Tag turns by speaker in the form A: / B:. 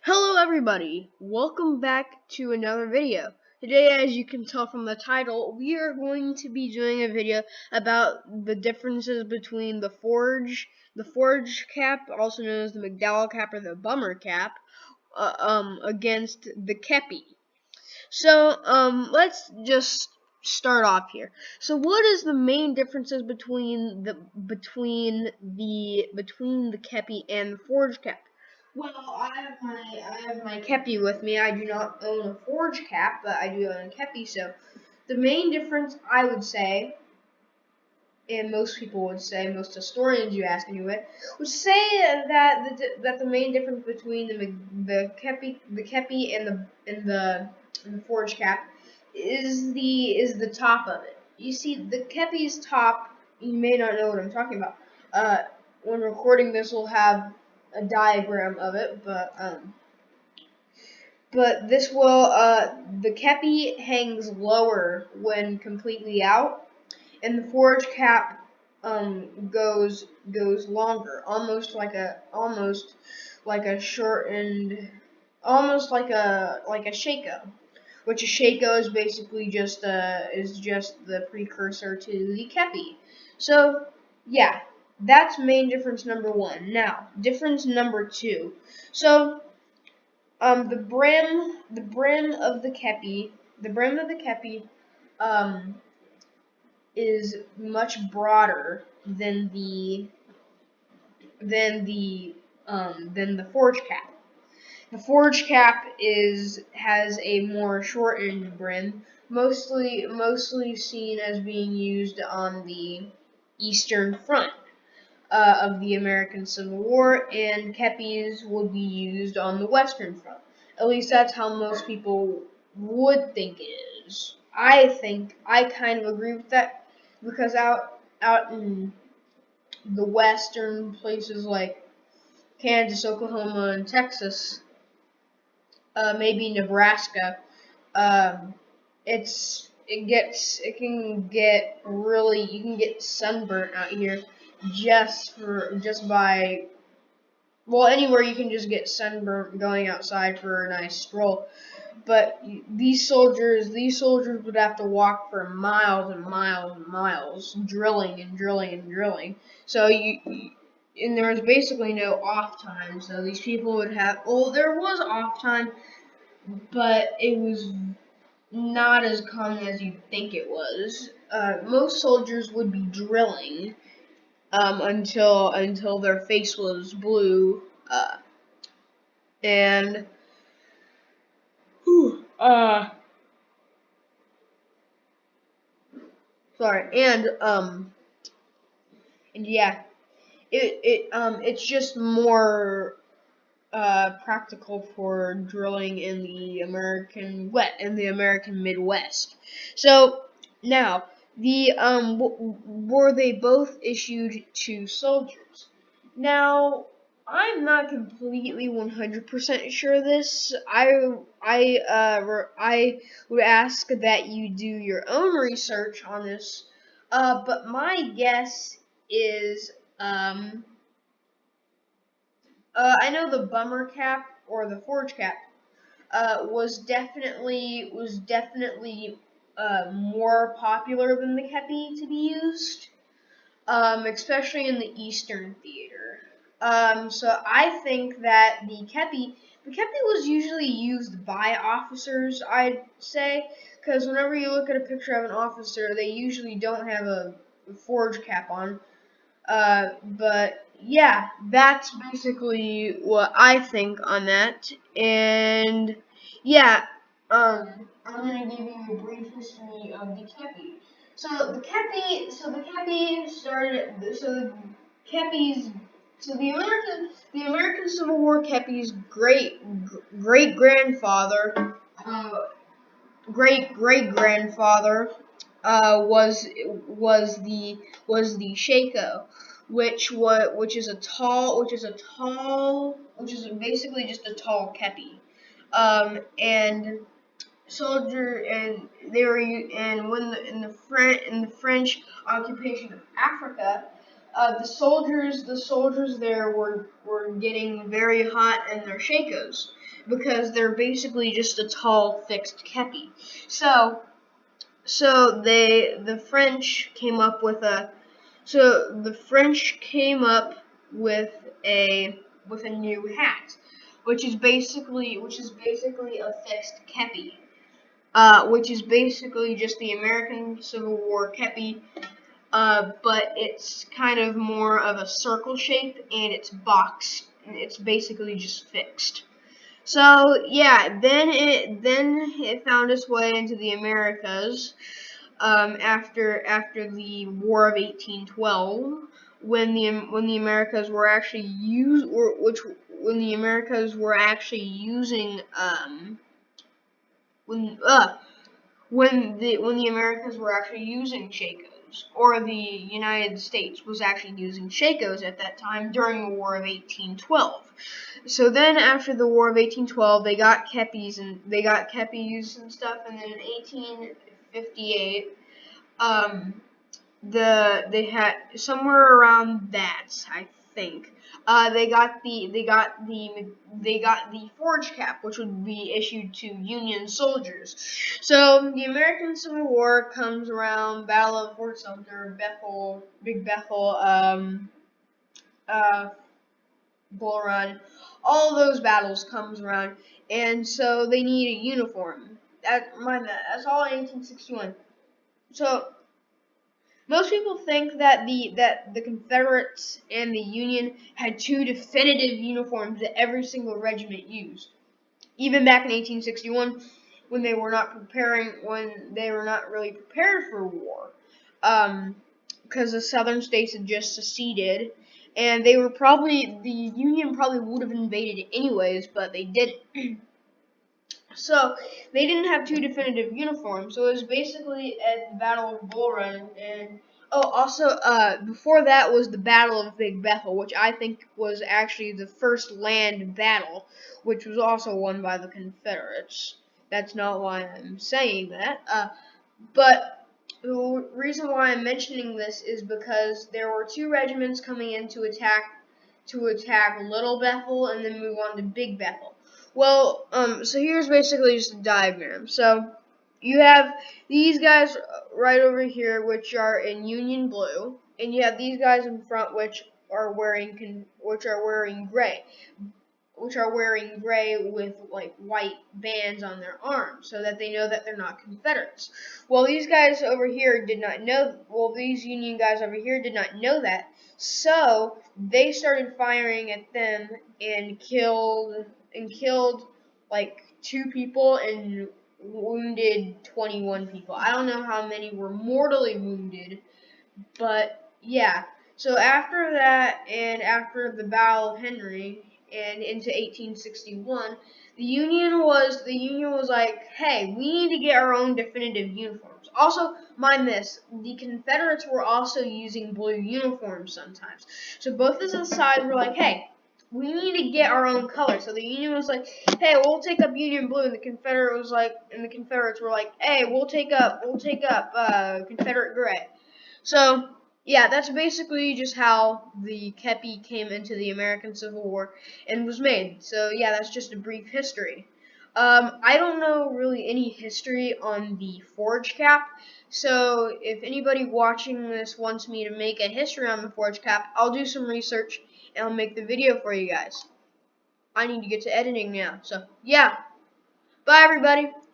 A: Hello everybody, welcome back to another video. Today, as you can tell from the title, we are going to be doing a video about the differences between the forage cap, also known as the McDowell cap or the bummer cap, against the kepi. So, let's just start off here. So, what is the main differences between the kepi and the forage cap? Well, I have my kepi with me. I do not own a forge cap, but I do own a kepi. So the main difference, I would say, and most people would say, most historians you ask anyway, would say that the main difference between the kepi and the forge cap is the top of it. You see, the kepi's top. You may not know what I'm talking about. When recording this, we'll have a diagram of it, but this will the kepi hangs lower when completely out, and the forage cap goes longer, almost like a shortened, almost like a shako, which a shako is basically just the precursor to the kepi. So yeah, that's main difference number one. Now, difference number two. So the brim of the kepi is much broader than the forge cap. The forge cap has a more shortened brim, mostly seen as being used on the Eastern Front of the American Civil War, and kepis would be used on the Western Front. At least that's how most people would think it is. I kind of agree with that, because out in the western places like Kansas, Oklahoma, and Texas, maybe Nebraska, um, it can get really, you can get sunburnt out here just by, well, anywhere you can just get sunburnt going outside for a nice stroll. But these soldiers would have to walk for miles and miles and miles, drilling and drilling and drilling. So and there was basically no off time. So these people would have, well, there was off time, but it was not as common as you'd think it was. Most soldiers would be drilling until their face was blue, and whew, sorry, and yeah, it's just more practical for drilling in the American Midwest. So now, were they both issued to soldiers? Now, I'm not completely 100% sure of this. I would ask that you do your own research on this. But my guess is I know the bummer cap or the forge cap was definitely more popular than the kepi to be used, especially in the Eastern theater. So I think that the kepi was usually used by officers, I'd say, because whenever you look at a picture of an officer, they usually don't have a forge cap on. But yeah, that's basically what I think on that. And yeah, I'm gonna give you a brief history of the kepi. So the kepi started. So the kepi's so the American Civil War kepi's great grandfather, great great grandfather, was the shako, which is basically just a tall kepi, and soldier and they were and when the, in the French occupation of Africa, the soldiers there were getting very hot in their shakos because they're basically just a tall fixed kepi. So the French came up with a with a new hat, which is basically a fixed kepi, which is basically just the American Civil War kepi, but it's kind of more of a circle shape and it's boxed. It's basically just fixed. So yeah, then it found its way into the Americas after the War of 1812, when the Americas were actually when the Americas were actually using when when the Americas were actually using shakos, or the United States was actually using shakos at that time during the War of 1812. So then, after the War of 1812, they got kepis and stuff, and then in 1858, they had somewhere around that, I think. They got the forage cap, which would be issued to Union soldiers. So the American Civil War comes around, Battle of Fort Sumter, Bethel, Big Bethel, uh, Bull Run, all of those battles comes around, and so they need a uniform. That's all in 1861. So most people think that the Confederates and the Union had two definitive uniforms that every single regiment used. Even back in 1861, when they were not really prepared for war, because the Southern states had just seceded, and the Union probably would have invaded anyways, but they didn't. So they didn't have two definitive uniforms. So it was basically at the Battle of Bull Run, and before that was the Battle of Big Bethel, which I think was actually the first land battle, which was also won by the Confederates. That's not why I'm saying that. But the reason why I'm mentioning this is because there were two regiments coming in to attack Little Bethel and then move on to Big Bethel. Well, so here's basically just a diagram. So you have these guys right over here, which are in Union blue, and you have these guys in front, which are wearing gray, with like white bands on their arms, so that they know that they're not Confederates. Well, these guys over here did not know. Well, these Union guys over here did not know that, so they started firing at them and killed like 2 people and wounded 21 people. I don't know how many were mortally wounded, but yeah. So after that, and after the Battle of Henry, and into 1861, the Union was like, hey, we need to get our own definitive uniforms. Also, mind this, the Confederates were also using blue uniforms sometimes. So both of the sides were like, hey, we need to get our own color. So the Union was like, hey, we'll take up Union blue, and the Confederates were like, hey, we'll take up Confederate gray. So yeah, that's basically just how the kepi came into the American Civil War and was made. So yeah, that's just a brief history. I don't know really any history on the forage cap, so if anybody watching this wants me to make a history on the forage cap, I'll do some research and I'll make the video for you guys. I need to get to editing now, so yeah. Bye everybody.